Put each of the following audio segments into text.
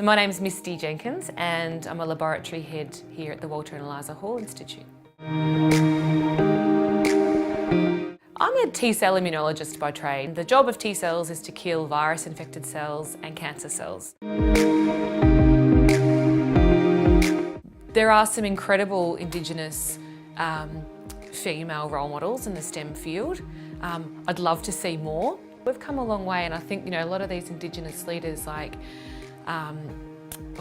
My name's Misty Jenkins and I'm a laboratory head here at the Walter and Eliza Hall Institute. I'm a T-cell immunologist by trade. The job of T-cells is to kill virus-infected cells and cancer cells. There are some incredible Indigenous female role models in the STEM field. I'd love to see more. We've come a long way, and I think a lot of these Indigenous leaders like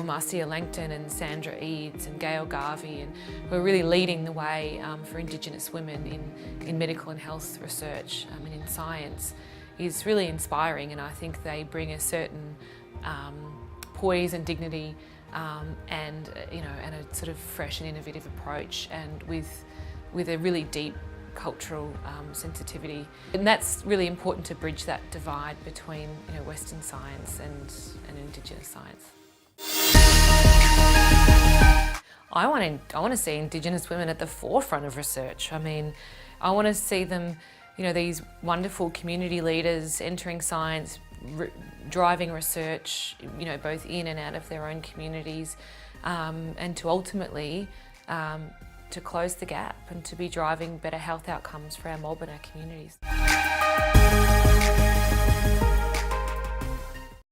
Marcia Langton and Sandra Eads and Gail Garvey, and who are really leading the way for Indigenous women in medical and health research and in science, is really inspiring, and I think they bring a certain poise and dignity and a sort of fresh and innovative approach, and with a really deep cultural sensitivity. And that's really important to bridge that divide between Western science and Indigenous science. I want to see Indigenous women at the forefront of research. I mean, I want to see them, these wonderful community leaders entering science, driving research, both in and out of their own communities, and to ultimately to close the gap and to be driving better health outcomes for our mob and our communities.